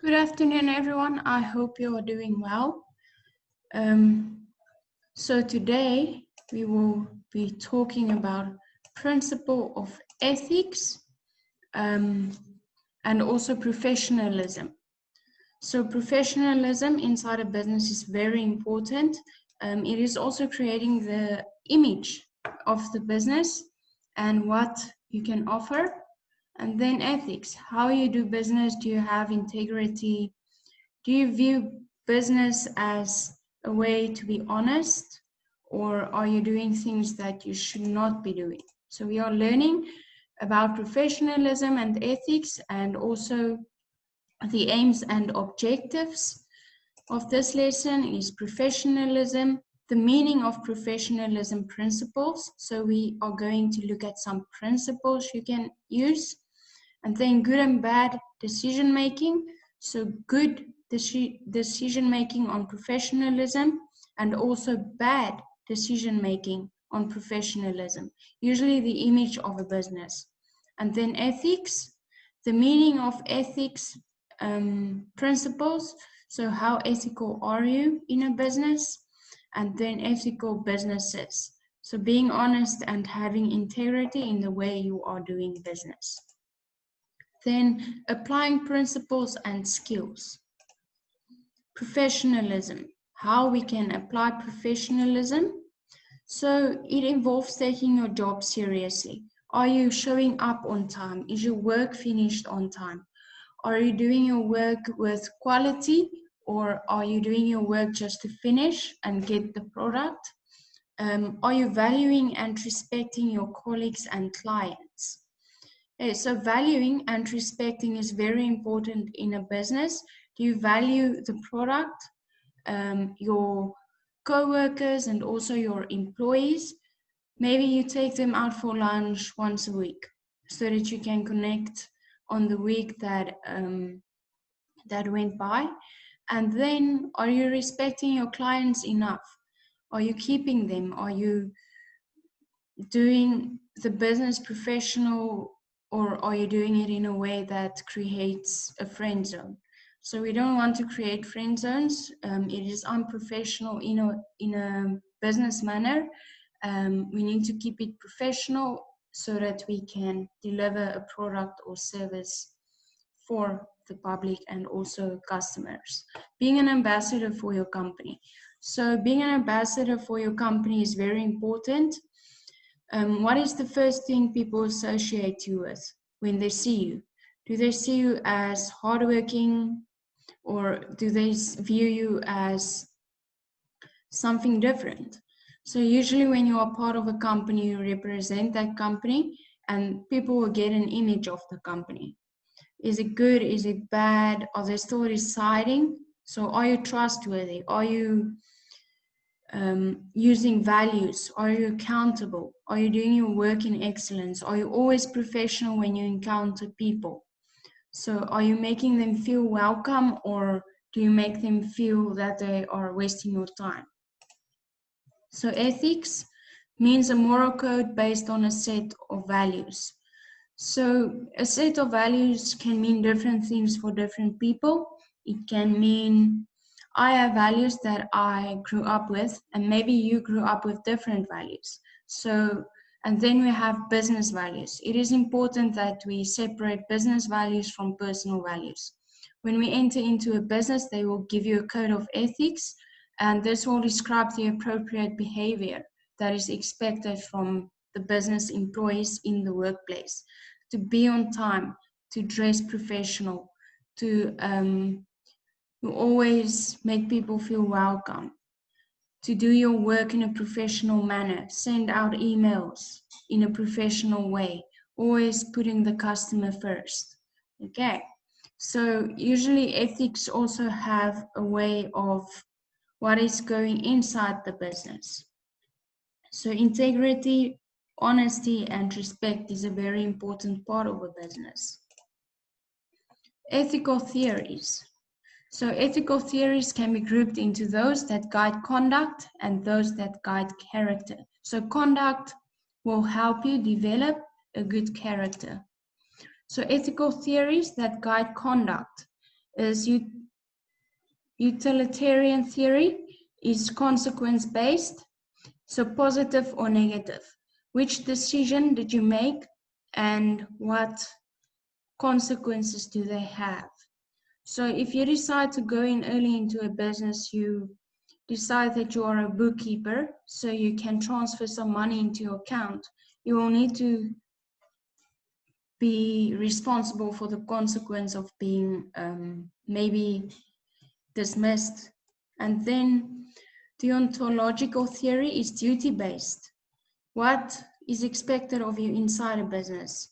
Good afternoon, everyone. I hope you are doing well. So today we will be talking about principle of ethics and also professionalism. So professionalism inside a business is very important. It is also creating the image of the business and what you can offer. And then ethics, how you do business, do you have integrity? Do you view business as a way to be honest, or are you doing things that you should not be doing? So we are learning about professionalism and ethics, and also the aims and objectives of this lesson is professionalism, the meaning of professionalism principles. So we are going to look at some principles you can use, and then good and bad decision making. So good decision making on professionalism, and also bad decision making on professionalism, usually the image of a business. And then ethics, the meaning of ethics principles. So how ethical are you in a business? And then ethical businesses. So being honest and having integrity in the way you are doing business. Then applying principles and skills. Professionalism, how we can apply professionalism. So it involves taking your job seriously. Are you showing up on time? Is your work finished on time? Are you doing your work with quality, or are you doing your work just to finish and get the product? Are you valuing and respecting your colleagues and clients? Okay, so valuing and respecting is very important in a business. Do you value the product, your co-workers, and also your employees? Maybe you take them out for lunch once a week so that you can connect on the week that went by. And then, are you respecting your clients enough? Are you keeping them? Are you doing the business professional, or are you doing it in a way that creates a friend zone? So we don't want to create friend zones. It is unprofessional in a business manner. We need to keep it professional so that we can deliver a product or service for the public and also customers. Being an ambassador for your company. So being an ambassador for your company is very important. What is the first thing people associate you with when they see you? Do they see you as hardworking, or do they view you as something different? So usually when you are part of a company, you represent that company, and people will get an image of the company. Is it good? Is it bad? Are they still deciding? So are you trustworthy? Are you using values? Are you accountable? Are you doing your work in excellence? Are you always professional when you encounter people? So are you making them feel welcome, or do you make them feel that they are wasting your time? So ethics means a moral code based on a set of values. So a set of values can mean different things for different people. It can mean I have values that I grew up with, and maybe you grew up with different values. So, and then we have business values. It is important that we separate business values from personal values. When we enter into a business, they will give you a code of ethics, and this will describe the appropriate behavior that is expected from the business employees in the workplace. To be on time, to dress professional, to always make people feel welcome, to do your work in a professional manner, send out emails in a professional way, always putting the customer first. Okay, so usually ethics also have a way of what is going inside the business. So integrity, honesty, and respect is a very important part of a business. Ethical theories. So ethical theories can be grouped into those that guide conduct and those that guide character. So conduct will help you develop a good character. So ethical theories that guide conduct. is utilitarian theory is consequence-based, so positive or negative. Which decision did you make and what consequences do they have? So if you decide to go in early into a business, you decide that you are a bookkeeper, so you can transfer some money into your account. You will need to be responsible for the consequence of being maybe dismissed. And then deontological theory is duty-based. What is expected of you inside a business?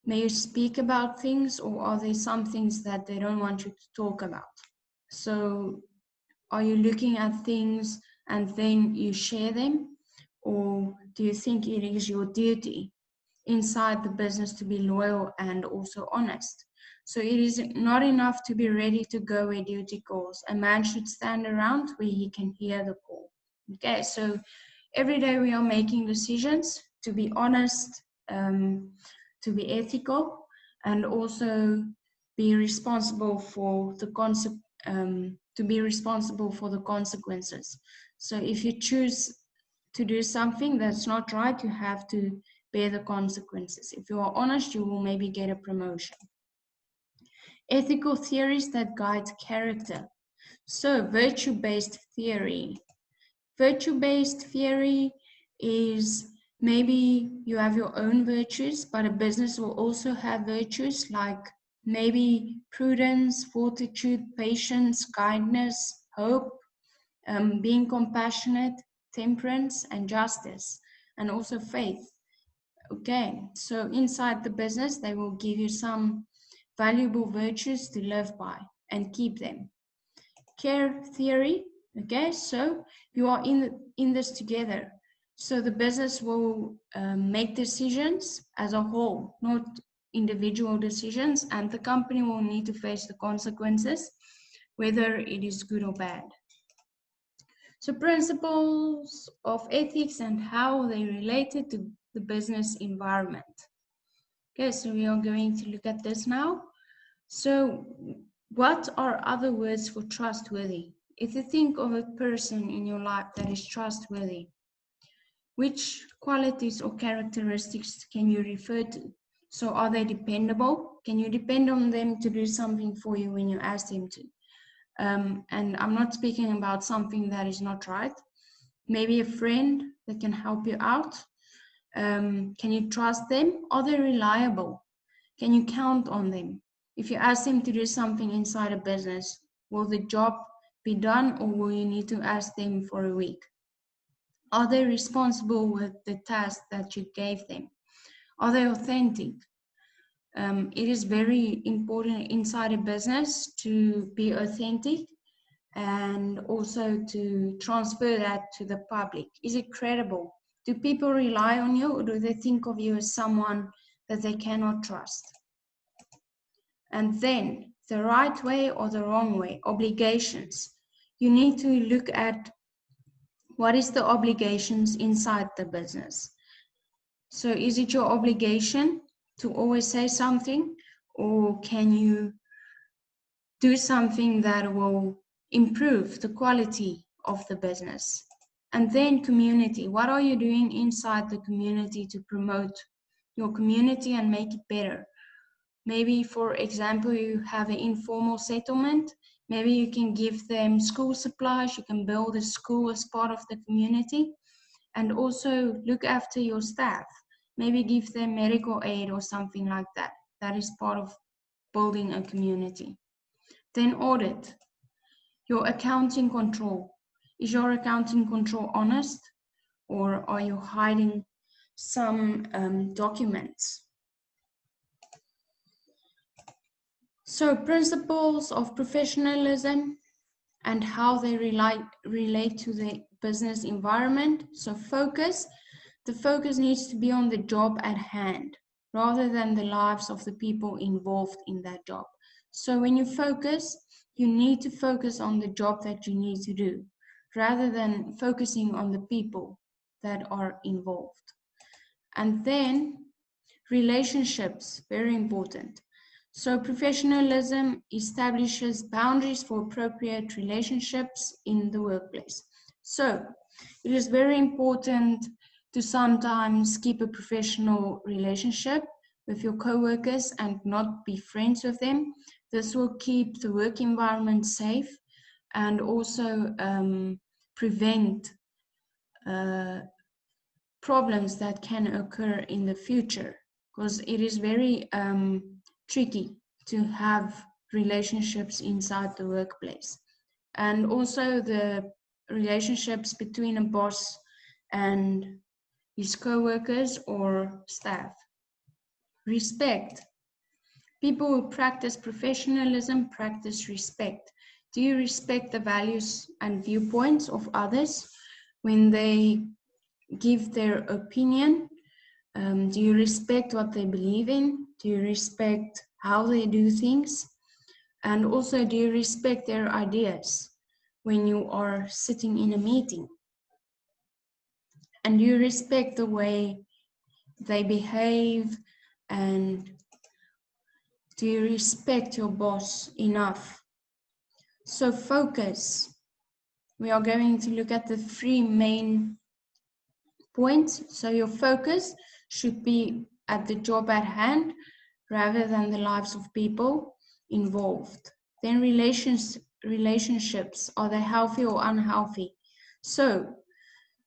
May you speak about things, or are there some things that they don't want you to talk about? So are you looking at things and then you share them? Or do you think it is your duty inside the business to be loyal and also honest? So it is not enough to be ready to go where duty calls. A man should stand around where he can hear the call. Okay, so every day we are making decisions to be honest, to be ethical, and also be responsible for the consequences. So if you choose to do something that's not right, you have to bear the consequences. If you are honest, you will maybe get a promotion. Ethical theories that guide character. So virtue-based theory. Virtue-based theory is maybe you have your own virtues, but a business will also have virtues like maybe prudence, fortitude, patience, kindness, hope, being compassionate, temperance, and justice, and also faith. Okay, so inside the business, they will give you some valuable virtues to live by and keep them. Care theory, okay, so you are in this together. So the business will make decisions as a whole, not individual decisions, and the company will need to face the consequences, whether it is good or bad. So principles of ethics and how they related to the business environment. Okay, so we are going to look at this now. So what are other words for trustworthy? If you think of a person in your life that is trustworthy, which qualities or characteristics can you refer to? So are they dependable? Can you depend on them to do something for you when you ask them to? And I'm not speaking about something that is not right. Maybe a friend that can help you out. Can you trust them? Are they reliable? Can you count on them? If you ask them to do something inside a business, will the job be done, or will you need to ask them for a week? Are they responsible with the task that you gave them? Are they authentic? It is very important inside a business to be authentic and also to transfer that to the public. Is it credible? Do people rely on you, or do they think of you as someone that they cannot trust? And then the right way or the wrong way, obligations. You need to look at what is the obligations inside the business. So is it your obligation to always say something, or can you do something that will improve the quality of the business? And then community. What are you doing inside the community to promote your community and make it better? Maybe, for example, you have an informal settlement. Maybe you can give them school supplies. You can build a school as part of the community, and also look after your staff. Maybe give them medical aid or something like that. That is part of building a community. Then audit. Your accounting control. Is your accounting control honest, or are you hiding some documents? So principles of professionalism and how they relate to the business environment. So focus. The focus needs to be on the job at hand rather than the lives of the people involved in that job. So when you focus, you need to focus on the job that you need to do rather than focusing on the people that are involved. And then relationships, very important. So professionalism establishes boundaries for appropriate relationships in the workplace. So it is very important to sometimes keep a professional relationship with your co-workers and not be friends with them. This will keep the work environment safe and also prevent problems that can occur in the future, because it is very tricky to have relationships inside the workplace. And also the relationships between a boss and his co-workers or staff. Respect. People who practice professionalism practice respect. Do you respect the values and viewpoints of others when they give their opinion? Do you respect what they believe in? Do you respect how they do things? And also, do you respect their ideas when you are sitting in a meeting? And do you respect the way they behave? And do you respect your boss enough? So focus. We are going to look at the three main points. So your focus should be at the job at hand rather than the lives of people involved. Then relationships, are they healthy or unhealthy? So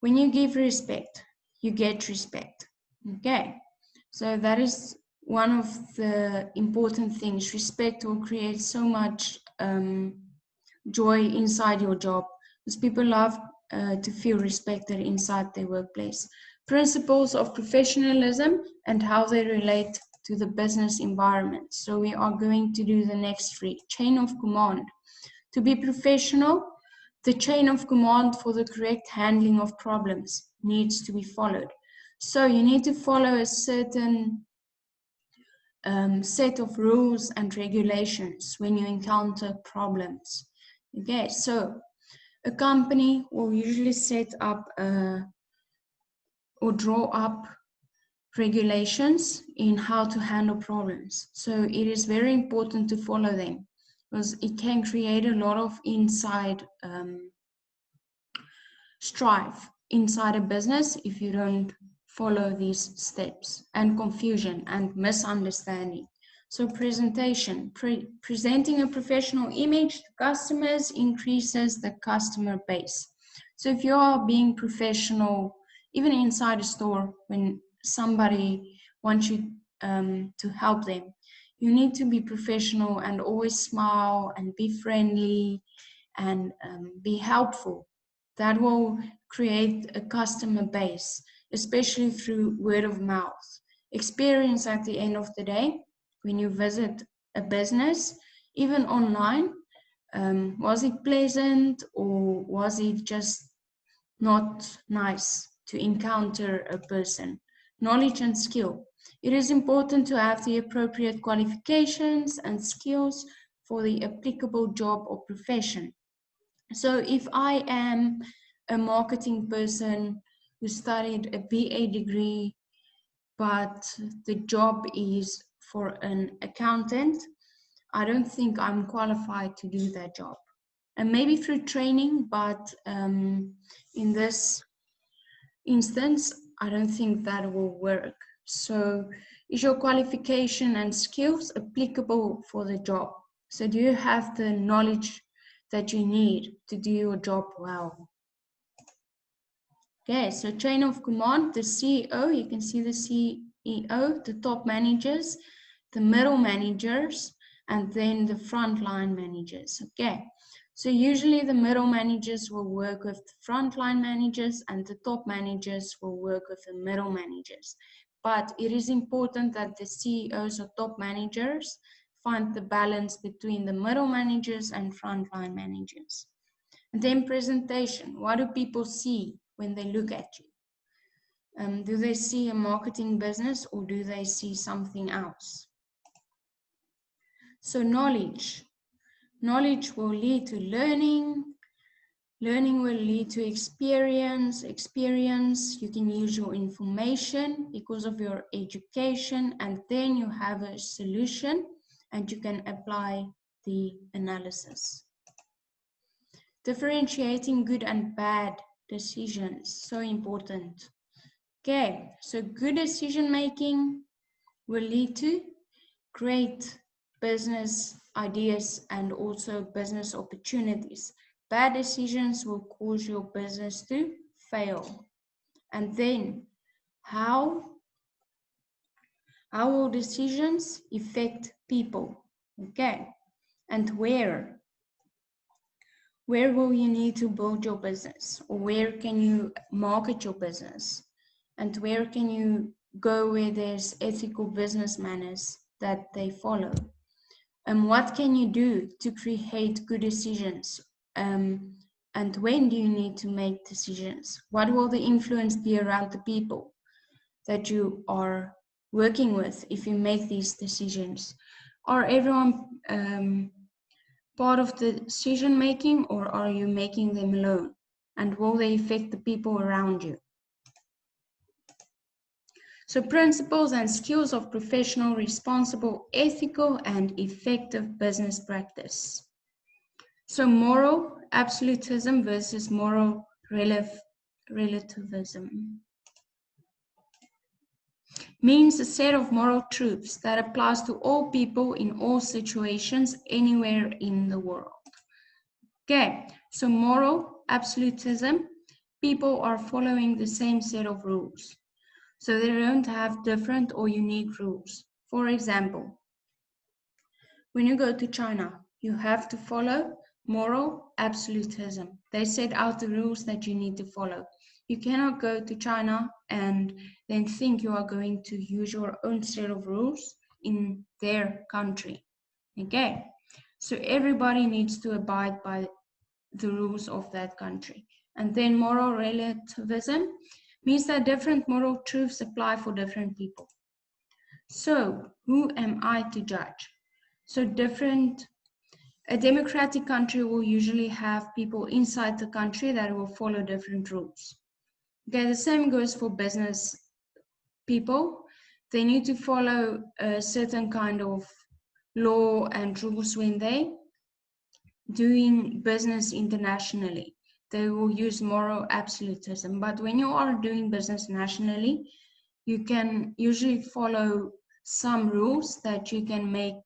when you give respect, you get respect. Okay, so that is one of the important things. Respect will create so much joy inside your job, because people love to feel respected inside their workplace. Principles of professionalism and how they relate to the business environment. So we are going to do the next three. Chain of command. To be professional, the chain of command for the correct handling of problems needs to be followed. So you need to follow a certain set of rules and regulations when you encounter problems. Okay, so a company will usually set up or draw up regulations in how to handle problems. So it is very important to follow them, because it can create a lot of inside strife inside a business if you don't follow these steps, and confusion and misunderstanding. So presentation, presenting a professional image to customers increases the customer base. So if you are being professional, even inside a store, when somebody wants you to help them, you need to be professional and always smile and be friendly and be helpful. That will create a customer base, especially through word of mouth. Experience at the end of the day, when you visit a business, even online, was it pleasant or was it just not nice to encounter a person? Knowledge and skill. It is important to have the appropriate qualifications and skills for the applicable job or profession. So if I am a marketing person who studied a BA degree, but the job is for an accountant, I don't think I'm qualified to do that job. And maybe through training, but in this instance, I don't think that will work. So is your qualification and skills applicable for the job? So do you have the knowledge that you need to do your job well? Okay, so chain of command, the CEO, you can see the CEO, the top managers, the middle managers, and then the frontline managers. Okay, so usually the middle managers will work with the frontline managers and the top managers will work with the middle managers. But it is important that the CEOs or top managers find the balance between the middle managers and frontline managers. And then presentation, what do people see when they look at you? Do they see a marketing business or do they see something else? So knowledge. Knowledge will lead to learning. Learning will lead to experience. Experience, you can use your information because of your education, and then you have a solution. and you can apply the analysis. Differentiating good and bad decisions, so important. Okay, so good decision making will lead to great business ideas and also business opportunities. Bad decisions will cause your business to fail. And then how will decisions affect people? Okay, and where will you need to build your business, or where can you market your business, and where can you go where there's ethical business manners that they follow? And what can you do to create good decisions? And when do you need to make decisions? What will the influence be around the people that you are working with if you make these decisions? Are everyone part of the decision making, or are you making them alone? And will they affect the people around you? So principles and skills of professional, responsible, ethical, and effective business practice. So moral absolutism versus moral relativism means a set of moral truths that applies to all people in all situations anywhere in the world. Okay, so moral absolutism, people are following the same set of rules. So they don't have different or unique rules. For example, when you go to China, you have to follow moral absolutism. They set out the rules that you need to follow. You cannot go to China and then think you are going to use your own set of rules in their country. Okay, so everybody needs to abide by the rules of that country. And then moral relativism means that different moral truths apply for different people. So who am I to judge? So a democratic country will usually have people inside the country that will follow different rules. Okay, the same goes for business people. They need to follow a certain kind of law and rules when they doing business internationally. They will use moral absolutism. But when you are doing business nationally, you can usually follow some rules that you can make,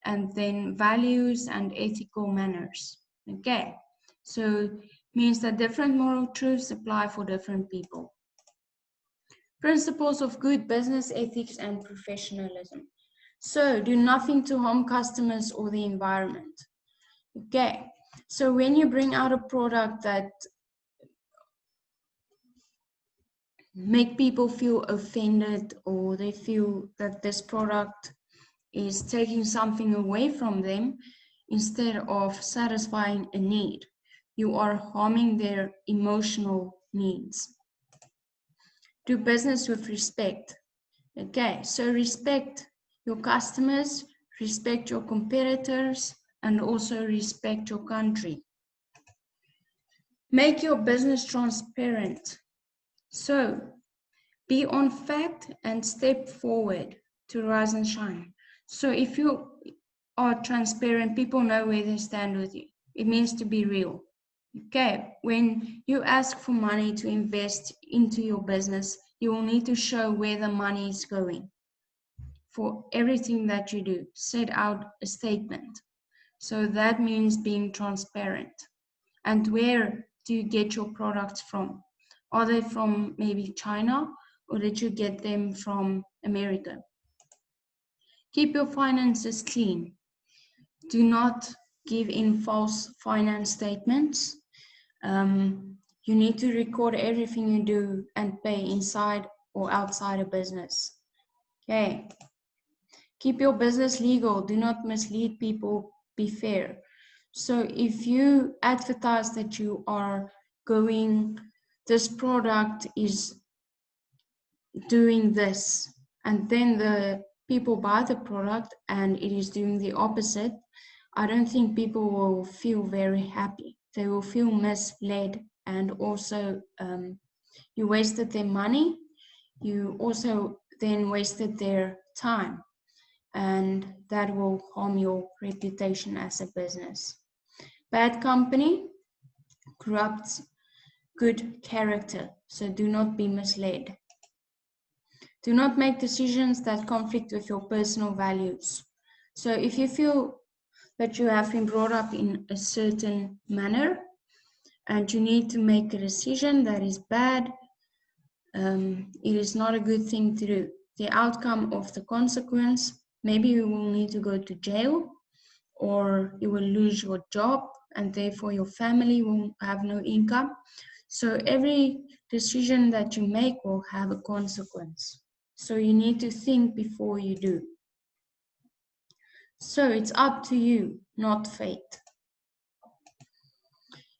and then values and ethical manners. Okay, so means that different moral truths apply for different people. Principles of good business ethics and professionalism. So do nothing to harm customers or the environment. Okay, so when you bring out a product that make people feel offended, or they feel that this product is taking something away from them instead of satisfying a need, you are harming their emotional needs. Do business with respect. Okay, so respect your customers, respect your competitors, and also respect your country. Make your business transparent. So be on fact and step forward to rise and shine. So if you are transparent, people know where they stand with you. It means to be real. Okay, when you ask for money to invest into your business, you will need to show where the money is going. For everything that you do, set out a statement. So that means being transparent. And where do you get your products from? Are they from maybe China, or did you get them from America? Keep your finances clean. Do not give in false finance statements. You need to record everything you do and pay inside or outside a business. Okay. Keep your business legal. Do not mislead people. Be fair. So if you advertise that you are this product is doing this, and then the people buy the product and it is doing the opposite, I don't think people will feel very happy. They will feel misled, and also you wasted their money. You also then wasted their time. and that will harm your reputation as a business. Bad company corrupts good character, so do not be misled. Do not make decisions that conflict with your personal values. So if you feel that you have been brought up in a certain manner and you need to make a decision that is bad, it is not a good thing to do. The outcome of the consequence, maybe you will need to go to jail, or you will lose your job and therefore your family will have no income. So every decision that you make will have a consequence. So you need to think before you do. So it's up to you, not fate.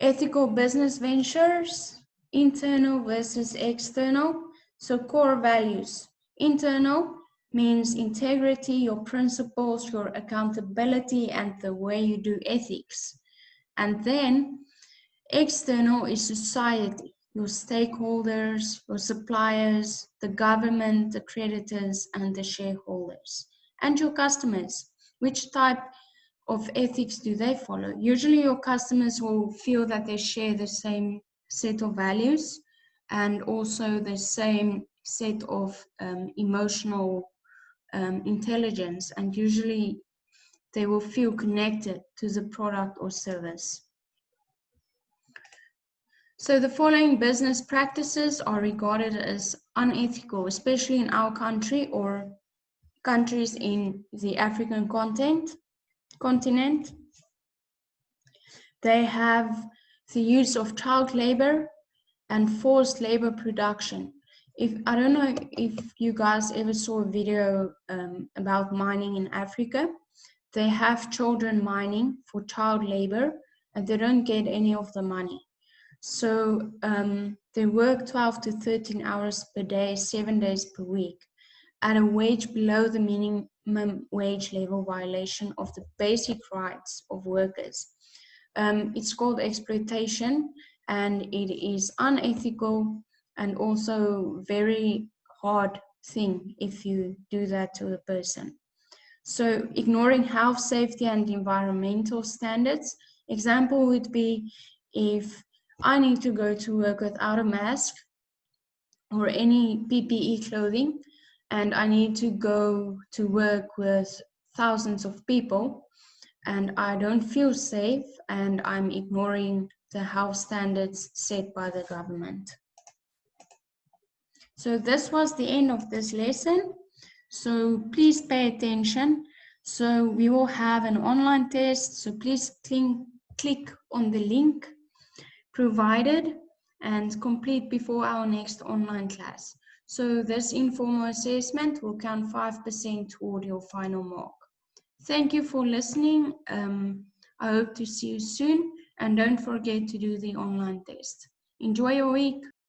Ethical business ventures, internal versus external. So core values. Internal means integrity, your principles, your accountability, and the way you do ethics. And then external is society, your stakeholders, your suppliers, the government, the creditors, and the shareholders, and your customers. Which type of ethics do they follow? Usually your customers will feel that they share the same set of values and also the same set of emotional intelligence, and usually they will feel connected to the product or service. So the following business practices are regarded as unethical, especially in our country or countries in the African continent. They have the use of child labor and forced labor production. I don't know if you guys ever saw a video about mining in Africa. They have children mining for child labor and they don't get any of the money. So they work 12 to 13 hours per day, 7 days per week, at a wage below the minimum wage level, violation of the basic rights of workers. It's called exploitation, and it is unethical and also very hard thing if you do that to a person. So ignoring health, safety, and environmental standards. Example would be if I need to go to work without a mask or any PPE clothing, and I need to go to work with thousands of people, and I don't feel safe, and I'm ignoring the health standards set by the government. So this was the end of this lesson. So please pay attention. So we will have an online test. So please click on the link provided and complete before our next online class. So this informal assessment will count 5% toward your final mark. Thank you for listening. I hope to see you soon, and don't forget to do the online test. Enjoy your week.